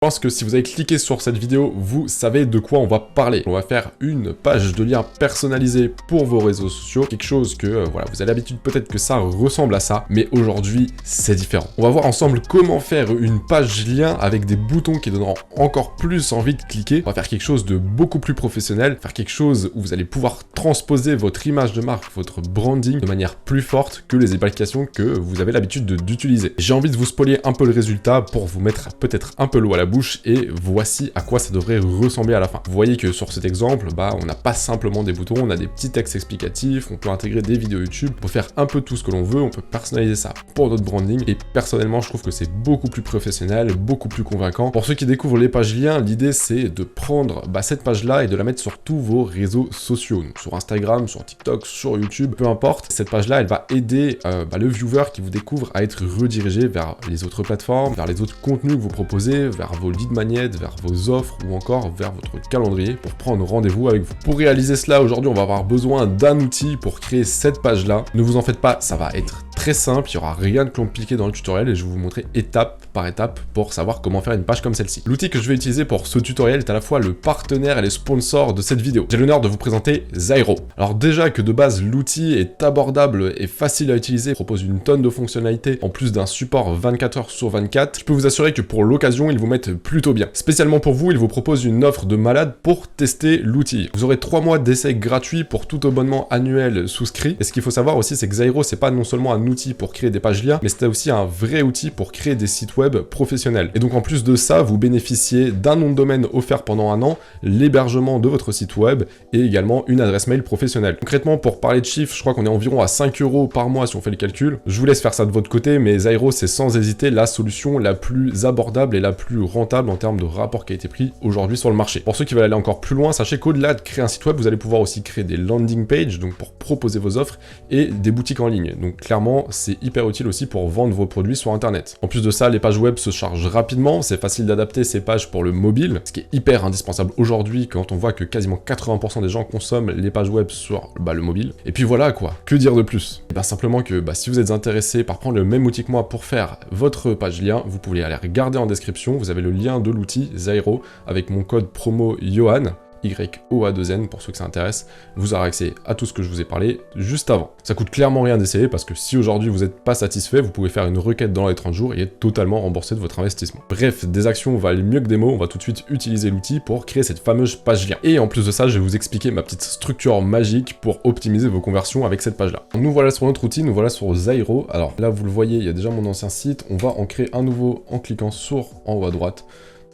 Je pense que si vous avez cliqué sur cette vidéo, vous savez de quoi on va parler. On va faire une page de lien personnalisée pour vos réseaux sociaux, quelque chose que, voilà, vous avez l'habitude peut-être que ça ressemble à ça, mais aujourd'hui, c'est différent. On va voir ensemble comment faire une page lien avec des boutons qui donneront encore plus envie de cliquer. On va faire quelque chose de beaucoup plus professionnel, faire quelque chose où vous allez pouvoir transposer votre image de marque, votre branding de manière plus forte que les applications que vous avez l'habitude d'utiliser. J'ai envie de vous spoiler un peu le résultat pour vous mettre peut-être un peu l'eau à la bouche et voici à quoi ça devrait ressembler à la fin. Vous voyez que sur cet exemple, on n'a pas simplement des boutons, on a des petits textes explicatifs, on peut intégrer des vidéos YouTube, on peut faire un peu tout ce que l'on veut, on peut personnaliser ça pour notre branding et personnellement je trouve que c'est beaucoup plus professionnel, beaucoup plus convaincant. Pour ceux qui découvrent les pages liens, l'idée c'est de prendre cette page là et de la mettre sur tous vos réseaux sociaux, donc sur Instagram, sur TikTok, sur YouTube, peu importe. Cette page là elle va aider le viewer qui vous découvre à être redirigé vers les autres plateformes, vers les autres contenus que vous proposez, vers vos lead magnets, vers vos offres ou encore vers votre calendrier pour prendre rendez-vous avec vous. Pour réaliser cela, aujourd'hui, on va avoir besoin d'un outil pour créer cette page-là. Ne vous en faites pas, ça va être très simple, il n'y aura rien de compliqué dans le tutoriel et je vais vous montrer étape par étape pour savoir comment faire une page comme celle-ci. L'outil que je vais utiliser pour ce tutoriel est à la fois le partenaire et le sponsor de cette vidéo. J'ai l'honneur de vous présenter Zairo. Alors déjà que de base l'outil est abordable et facile à utiliser, propose une tonne de fonctionnalités en plus d'un support 24h/24, je peux vous assurer que pour l'occasion ils vous mettent plutôt bien. Spécialement pour vous, ils vous proposent une offre de malade pour tester l'outil. Vous aurez 3 mois d'essai gratuit pour tout abonnement annuel souscrit. Et ce qu'il faut savoir aussi, c'est que Zairo, c'est pas non seulement un outil pour créer des pages liens, mais c'est aussi un vrai outil pour créer des sites web professionnels. Et donc en plus de ça, vous bénéficiez d'un nom de domaine offert pendant 1 an, l'hébergement de votre site web et également une adresse mail professionnelle. Concrètement, pour parler de chiffres, je crois qu'on est environ à 5 € par mois si on fait le calcul. Je vous laisse faire ça de votre côté, mais Zairo, c'est sans hésiter la solution la plus abordable et la plus rentable en termes de rapport qualité-prix aujourd'hui sur le marché. Pour ceux qui veulent aller encore plus loin, sachez qu'au-delà de créer un site web, vous allez pouvoir aussi créer des landing pages, donc pour proposer vos offres, et des boutiques en ligne. Donc clairement, c'est hyper utile aussi pour vendre vos produits sur internet. En plus de ça, les pages web se chargent rapidement, c'est facile d'adapter ces pages pour le mobile, ce qui est hyper indispensable aujourd'hui quand on voit que quasiment 80% des gens consomment les pages web sur le mobile. Et puis voilà quoi, que dire de plus? Et simplement que si vous êtes intéressé par prendre le même outil que moi pour faire votre page lien, vous pouvez aller regarder en description, vous avez le lien de l'outil Zairo avec mon code promo Yohan, YOA2N pour ceux que ça intéresse, vous aurez accès à tout ce que je vous ai parlé juste avant. Ça coûte clairement rien d'essayer parce que si aujourd'hui vous n'êtes pas satisfait, vous pouvez faire une requête dans les 30 jours et être totalement remboursé de votre investissement. Bref, des actions valent mieux que des mots, on va tout de suite utiliser l'outil pour créer cette fameuse page lien. Et en plus de ça, je vais vous expliquer ma petite structure magique pour optimiser vos conversions avec cette page là. Nous voilà sur notre outil, nous voilà sur Zairo. Alors là vous le voyez, il y a déjà mon ancien site, on va en créer un nouveau en cliquant sur en haut à droite.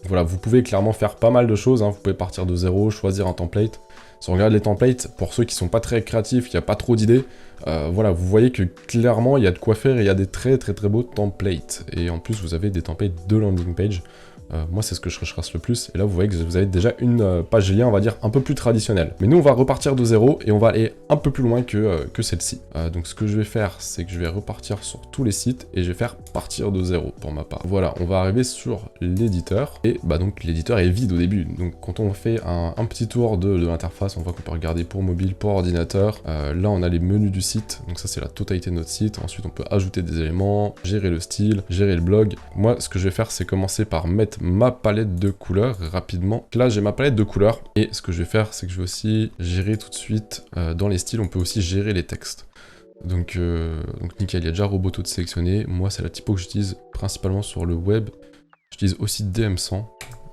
Voilà, vous pouvez clairement faire pas mal de choses, vous pouvez partir de zéro, choisir un template. Si on regarde les templates, pour ceux qui sont pas très créatifs, il n'y a pas trop d'idées, voilà, vous voyez que clairement il y a de quoi faire et il y a des très beaux templates. Et en plus vous avez des templates de landing page. Moi c'est ce que je recherche le plus, et là vous voyez que vous avez déjà une page lien, on va dire, un peu plus traditionnelle. Mais nous on va repartir de zéro, et on va aller un peu plus loin que celle-ci. Donc ce que je vais faire, c'est que je vais repartir sur tous les sites, et je vais faire partir de zéro pour ma part. Voilà, on va arriver sur l'éditeur, et donc l'éditeur est vide au début. Donc quand on fait un petit tour de l'interface, on voit qu'on peut regarder pour mobile, pour ordinateur. Là on a les menus du site, donc ça c'est la totalité de notre site. Ensuite on peut ajouter des éléments, gérer le style, gérer le blog. Moi ce que je vais faire, c'est commencer par mettre ma palette de couleurs rapidement. Là j'ai ma palette de couleurs et ce que je vais faire c'est que je vais aussi gérer tout de suite dans les styles, on peut aussi gérer les textes. Donc nickel, il y a déjà Roboto de sélectionner. Moi c'est la typo que j'utilise principalement sur le web. J'utilise aussi DM100.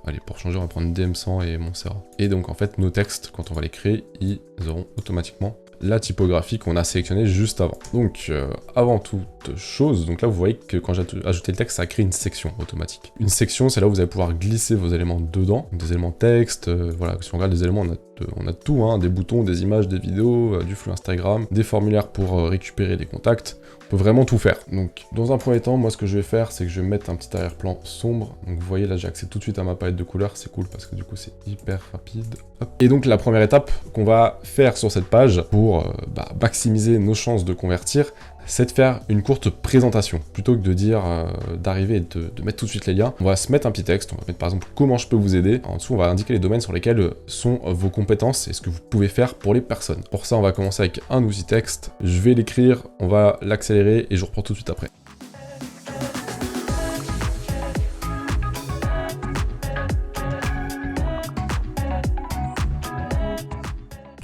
Allez, pour changer on va prendre DM100 et Montserrat. Et donc en fait nos textes, quand on va les créer, ils auront automatiquement la typographie qu'on a sélectionnée juste avant. Donc avant toute chose, donc là vous voyez que quand j'ai ajouté le texte, ça a créé une section automatique. Une section, c'est là où vous allez pouvoir glisser vos éléments dedans, donc des éléments texte, voilà, si on regarde les éléments, on a tout, des boutons, des images, des vidéos, du flux Instagram, des formulaires pour récupérer des contacts, on peut vraiment tout faire. Donc dans un premier temps, moi ce que je vais faire, c'est que je vais mettre un petit arrière-plan sombre. Donc vous voyez là, j'ai accès tout de suite à ma palette de couleurs, c'est cool parce que du coup c'est hyper rapide. Hop. Et donc la première étape qu'on va faire sur cette page pour maximiser nos chances de convertir, c'est de faire une courte présentation. Plutôt que de dire, d'arriver et de mettre tout de suite les liens, on va se mettre un petit texte, on va mettre par exemple comment je peux vous aider. En dessous, on va indiquer les domaines sur lesquels sont vos compétences et ce que vous pouvez faire pour les personnes. Pour ça, on va commencer avec un outil texte. Je vais l'écrire, on va l'accélérer et je reprends tout de suite après.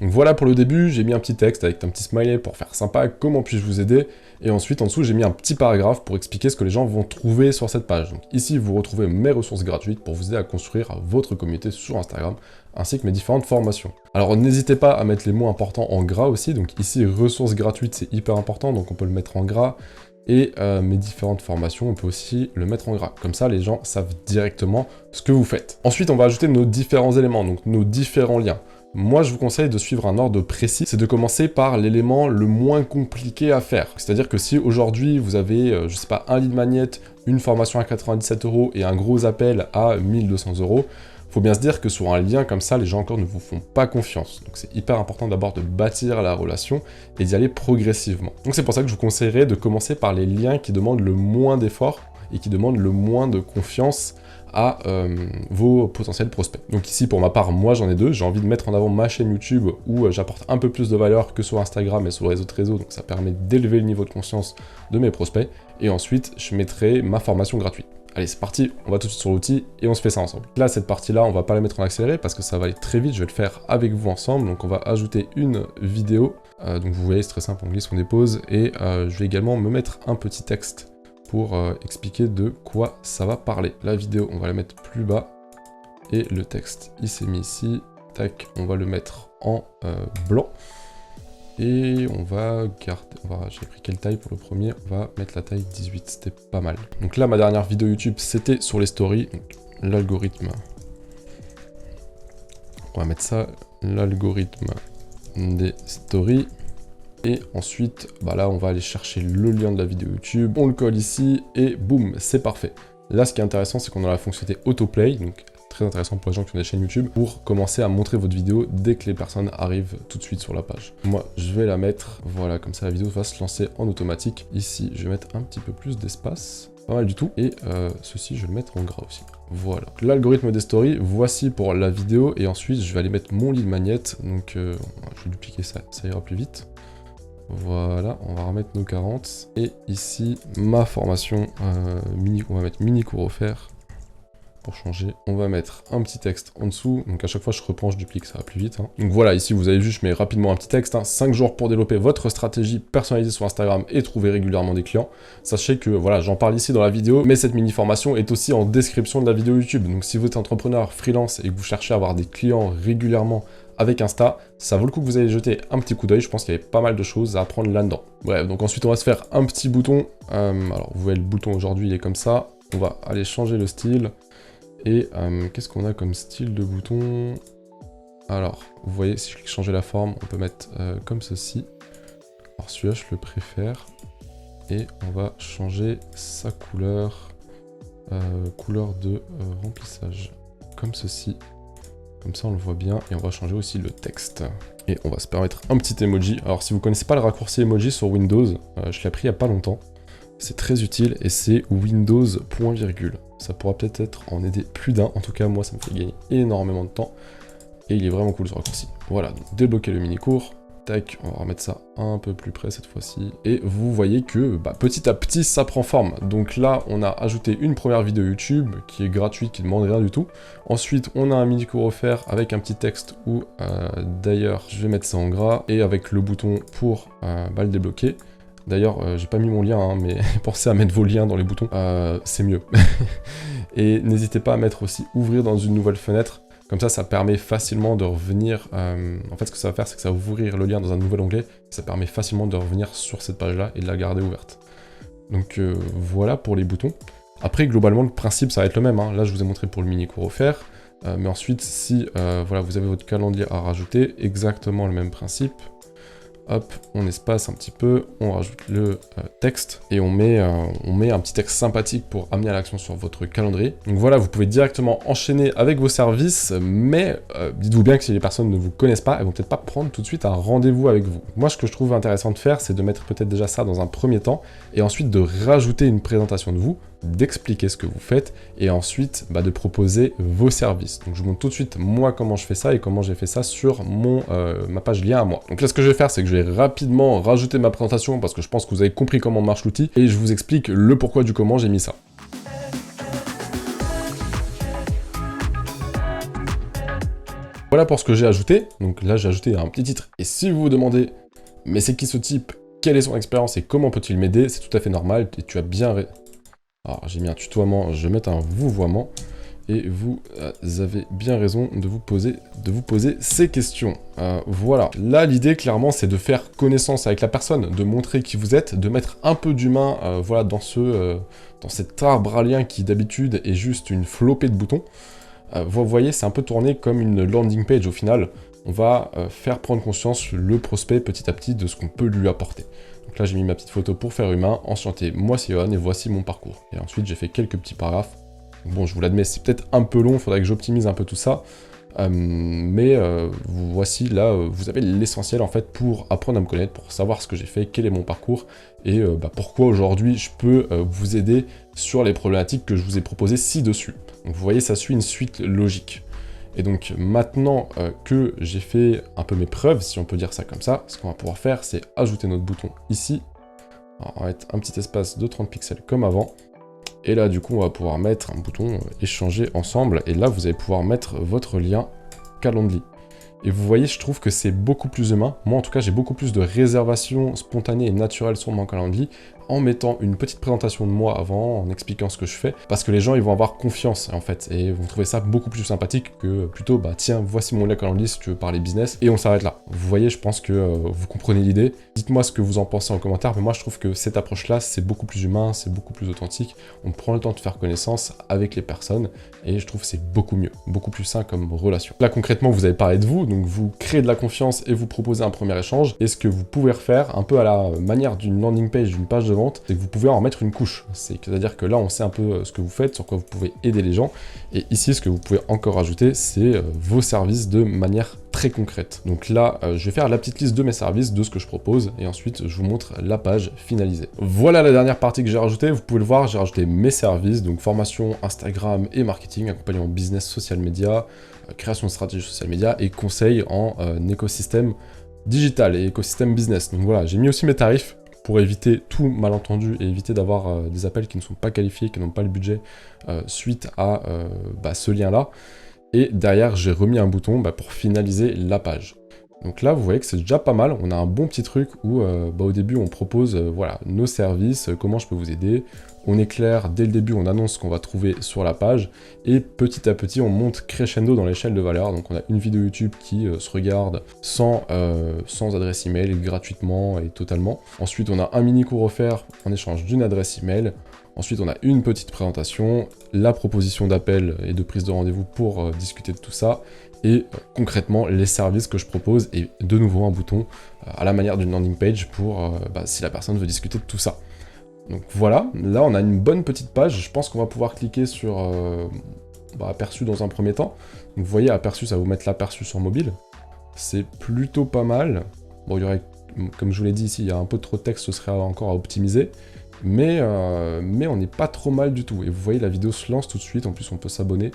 Donc voilà pour le début, j'ai mis un petit texte avec un petit smiley pour faire sympa, comment puis-je vous aider, et ensuite en dessous j'ai mis un petit paragraphe pour expliquer ce que les gens vont trouver sur cette page. Donc ici vous retrouvez mes ressources gratuites pour vous aider à construire votre communauté sur Instagram, ainsi que mes différentes formations. Alors n'hésitez pas à mettre les mots importants en gras aussi, donc ici ressources gratuites c'est hyper important, donc on peut le mettre en gras, et mes différentes formations, on peut aussi le mettre en gras. Comme ça, les gens savent directement ce que vous faites. Ensuite, on va ajouter nos différents éléments, donc nos différents liens. Moi, je vous conseille de suivre un ordre précis, c'est de commencer par l'élément le moins compliqué à faire. C'est-à-dire que si aujourd'hui, vous avez, je sais pas, un lead magnet, une formation à 97 € et un gros appel à 1200 €, faut bien se dire que sur un lien comme ça, les gens encore ne vous font pas confiance. Donc c'est hyper important d'abord de bâtir la relation et d'y aller progressivement. Donc c'est pour ça que je vous conseillerais de commencer par les liens qui demandent le moins d'efforts et qui demandent le moins de confiance à vos potentiels prospects. Donc ici, pour ma part, moi j'en ai deux. J'ai envie de mettre en avant ma chaîne YouTube où j'apporte un peu plus de valeur que sur Instagram et sur les autres réseaux. Donc ça permet d'élever le niveau de conscience de mes prospects. Et ensuite, je mettrai ma formation gratuite. Allez, c'est parti, on va tout de suite sur l'outil et on se fait ça ensemble. Là, cette partie-là, on va pas la mettre en accéléré parce que ça va aller très vite, je vais le faire avec vous ensemble. Donc on va ajouter une vidéo. Donc vous voyez, c'est très simple, on glisse, on dépose. Et je vais également me mettre un petit texte pour expliquer de quoi ça va parler. La vidéo, on va la mettre plus bas. Et le texte, il s'est mis ici. Tac, on va le mettre en blanc. Et on va garder, j'ai pris quelle taille pour le premier, on va mettre la taille 18, c'était pas mal. Donc là, ma dernière vidéo YouTube, c'était sur les stories, l'algorithme. On va mettre ça, l'algorithme des stories. Et ensuite, là, on va aller chercher le lien de la vidéo YouTube, on le colle ici, et boum, c'est parfait. Là, ce qui est intéressant, c'est qu'on a la fonctionnalité autoplay, donc très intéressant pour les gens qui ont des chaînes YouTube, pour commencer à montrer votre vidéo dès que les personnes arrivent tout de suite sur la page. Moi, je vais la mettre, voilà, comme ça la vidéo va se lancer en automatique. Ici, je vais mettre un petit peu plus d'espace, pas mal du tout, et ceci, je vais le mettre en gras aussi. Voilà. L'algorithme des stories, voici pour la vidéo, et ensuite, je vais aller mettre mon lead magnet, donc je vais dupliquer ça, ça ira plus vite. Voilà, on va remettre nos 40, et ici, ma formation, on va mettre mini cours offert. Pour changer, on va mettre un petit texte en dessous, donc à chaque fois je reprends, je duplique, ça va plus vite. Donc voilà, ici vous avez vu, je mets rapidement un petit texte, 5 jours pour développer votre stratégie personnalisée sur Instagram et trouver régulièrement des clients. Sachez que voilà, j'en parle ici dans la vidéo, mais cette mini formation est aussi en description de la vidéo YouTube. Donc si vous êtes entrepreneur freelance et que vous cherchez à avoir des clients régulièrement avec Insta, ça vaut le coup que vous allez jeter un petit coup d'œil, je pense qu'il y avait pas mal de choses à apprendre là-dedans. Bref, donc ensuite on va se faire un petit bouton, alors vous voyez le bouton aujourd'hui il est comme ça, on va aller changer le style. Et qu'est-ce qu'on a comme style de bouton? Alors, vous voyez, si je clique changer la forme, on peut mettre comme ceci. Alors celui-là, je le préfère. Et on va changer sa couleur, couleur de remplissage, comme ceci. Comme ça, on le voit bien. Et on va changer aussi le texte. Et on va se permettre un petit emoji. Alors, si vous ne connaissez pas le raccourci emoji sur Windows, je l'ai appris il n'y a pas longtemps. C'est très utile et c'est Windows point virgule. Ça pourra peut-être en aider plus d'un. En tout cas, moi, ça me fait gagner énormément de temps. Et il est vraiment cool ce raccourci. Voilà, donc débloquer le mini-cours. Tac, on va remettre ça un peu plus près cette fois-ci. Et vous voyez que petit à petit, ça prend forme. Donc là, on a ajouté une première vidéo YouTube qui est gratuite, qui ne demande rien du tout. Ensuite, on a un mini-cours offert avec un petit texte où, d'ailleurs, je vais mettre ça en gras. Et avec le bouton pour le débloquer. D'ailleurs, j'ai pas mis mon lien, mais pensez à mettre vos liens dans les boutons, c'est mieux. Et n'hésitez pas à mettre aussi ouvrir dans une nouvelle fenêtre, comme ça permet facilement de revenir, en fait ce que ça va faire c'est que ça va ouvrir le lien dans un nouvel onglet, ça permet facilement de revenir sur cette page-là et de la garder ouverte. Donc voilà pour les boutons. Après globalement le principe ça va être le même, là je vous ai montré pour le mini cours offert, mais ensuite si voilà, vous avez votre calendrier à rajouter, exactement le même principe. Hop, on espace un petit peu, on rajoute le texte et on met un petit texte sympathique pour amener à l'action sur votre calendrier. Donc voilà, vous pouvez directement enchaîner avec vos services, mais dites-vous bien que si les personnes ne vous connaissent pas, elles vont peut-être pas prendre tout de suite un rendez-vous avec vous. Moi, ce que je trouve intéressant de faire, c'est de mettre peut-être déjà ça dans un premier temps et ensuite de rajouter une présentation de vous, d'expliquer ce que vous faites et ensuite de proposer vos services. Donc je vous montre tout de suite moi comment je fais ça et comment j'ai fait ça sur ma page lien à moi. Donc là ce que je vais faire c'est que je vais rapidement rajouter ma présentation parce que je pense que vous avez compris comment marche l'outil et je vous explique le pourquoi du comment j'ai mis ça. Voilà pour ce que j'ai ajouté. Donc là, j'ai ajouté un petit titre. Et si vous vous demandez, mais c'est qui ce type? Quelle est son expérience et comment peut-il m'aider? C'est tout à fait normal. Et tu as bien... Alors, j'ai mis un tutoiement, je vais mettre un vouvoiement. Et vous avez bien raison de vous poser ces questions. Voilà. Là, l'idée, clairement, c'est de faire connaissance avec la personne, de montrer qui vous êtes, de mettre un peu d'humain voilà, dans cet arbre à lien qui, d'habitude, est juste une flopée de boutons. Vous voyez, c'est un peu tourné comme une landing page au final. On va faire prendre conscience le prospect petit à petit de ce qu'on peut lui apporter. Donc là, j'ai mis ma petite photo pour faire humain. Enchanté, moi c'est Johan et voici mon parcours. Et ensuite, j'ai fait quelques petits paragraphes. Bon, je vous l'admets, c'est peut-être un peu long, il faudrait que j'optimise un peu tout ça. Voici, là, vous avez l'essentiel en fait pour apprendre à me connaître, pour savoir ce que j'ai fait, quel est mon parcours, et pourquoi aujourd'hui je peux vous aider sur les problématiques que je vous ai proposées ci-dessus. Donc vous voyez, ça suit une suite logique. Et donc maintenant que j'ai fait un peu mes preuves, si on peut dire ça comme ça, ce qu'on va pouvoir faire, c'est ajouter notre bouton ici. Alors, on va mettre un petit espace de 30 pixels comme avant. Et là, du coup, on va pouvoir mettre un bouton échanger ensemble. Et là, vous allez pouvoir mettre votre lien Calendly. Et vous voyez, je trouve que c'est beaucoup plus humain. Moi, en tout cas, j'ai beaucoup plus de réservations spontanées et naturelles sur mon Calendly en mettant une petite présentation de moi avant, en expliquant ce que je fais, parce que les gens, ils vont avoir confiance, en fait, et vont trouver ça beaucoup plus sympathique que plutôt, bah tiens, voici mon lien Calendly si tu veux parler business, et on s'arrête là. Vous voyez, je pense que vous comprenez l'idée. Dites-moi ce que vous en pensez en commentaire, mais moi, je trouve que cette approche-là, c'est beaucoup plus humain, c'est beaucoup plus authentique, on prend le temps de faire connaissance avec les personnes, et je trouve que c'est beaucoup mieux, beaucoup plus sain comme relation. Là, concrètement, vous avez parlé de vous, donc vous créez de la confiance et vous proposez un premier échange, et ce que vous pouvez refaire, un peu à la manière d'une landing page, d'une page de vente, c'est que vous pouvez en mettre une couche. C'est-à-dire que là, on sait un peu ce que vous faites, sur quoi vous pouvez aider les gens. Et ici, ce que vous pouvez encore ajouter, c'est vos services de manière très concrète. Donc là, je vais faire la petite liste de mes services, de ce que je propose, et ensuite, je vous montre la page finalisée. Voilà la dernière partie que j'ai rajoutée. Vous pouvez le voir, j'ai rajouté mes services, donc formation, Instagram et marketing, accompagnement business, social media, création de stratégie social media et conseils en écosystème digital et écosystème business. Donc voilà, j'ai mis aussi mes tarifs pour éviter tout malentendu et éviter d'avoir des appels qui ne sont pas qualifiés, qui n'ont pas le budget suite à ce lien-là. Et derrière, j'ai remis un bouton pour finaliser la page. Donc là, vous voyez que c'est déjà pas mal. On a un bon petit truc où au début, on propose voilà, nos services, comment je peux vous aider. On est clair, dès le début, on annonce ce qu'on va trouver sur la page. Et petit à petit, on monte crescendo dans l'échelle de valeur. Donc on a une vidéo YouTube qui se regarde sans adresse email, gratuitement et totalement. Ensuite, on a un mini cours offert en échange d'une adresse email. Ensuite, on a une petite présentation, la proposition d'appel et de prise de rendez-vous pour discuter de tout ça. Et concrètement, les services que je propose et de nouveau un bouton à la manière d'une landing page pour si la personne veut discuter de tout ça. Donc voilà, là on a une bonne petite page, je pense qu'on va pouvoir cliquer sur aperçu dans un premier temps. Donc vous voyez, aperçu, ça va vous mettre l'aperçu sur mobile. C'est plutôt pas mal. Bon, il y aurait, comme je vous l'ai dit ici, il y a un peu trop de texte, ce serait encore à optimiser. Mais on n'est pas trop mal du tout. Et vous voyez, la vidéo se lance tout de suite. En plus, on peut s'abonner.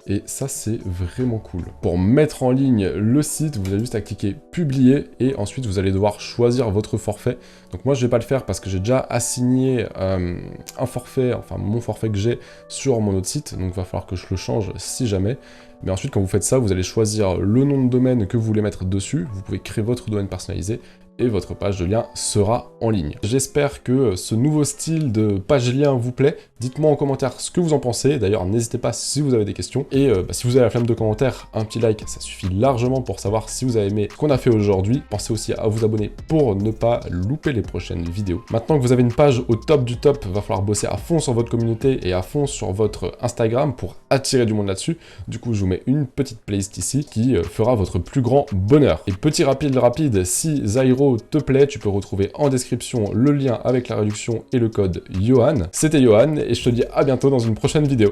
Et ça, c'est vraiment cool. Pour mettre en ligne le site, vous avez juste à cliquer « Publier » et ensuite, vous allez devoir choisir votre forfait. Donc moi, je ne vais pas le faire parce que j'ai déjà assigné un forfait, enfin mon forfait que j'ai sur mon autre site. Donc il va falloir que je le change si jamais. Mais ensuite, quand vous faites ça, vous allez choisir le nom de domaine que vous voulez mettre dessus. Vous pouvez créer votre domaine personnalisé et votre page de lien sera en ligne. J'espère que ce nouveau style de page lien vous plaît. Dites-moi en commentaire ce que vous en pensez. D'ailleurs, n'hésitez pas si vous avez des questions. Et si vous avez la flamme de commentaires, un petit like, ça suffit largement pour savoir si vous avez aimé ce qu'on a fait aujourd'hui. Pensez aussi à vous abonner pour ne pas louper les prochaines vidéos. Maintenant que vous avez une page au top du top, va falloir bosser à fond sur votre communauté et à fond sur votre Instagram pour attirer du monde là-dessus. Du coup, je vous mets une petite playlist ici qui fera votre plus grand bonheur. Et petit rapide, si Zyro te plaît, tu peux retrouver en description le lien avec la réduction et le code Johan. C'était Johan et je te dis à bientôt dans une prochaine vidéo.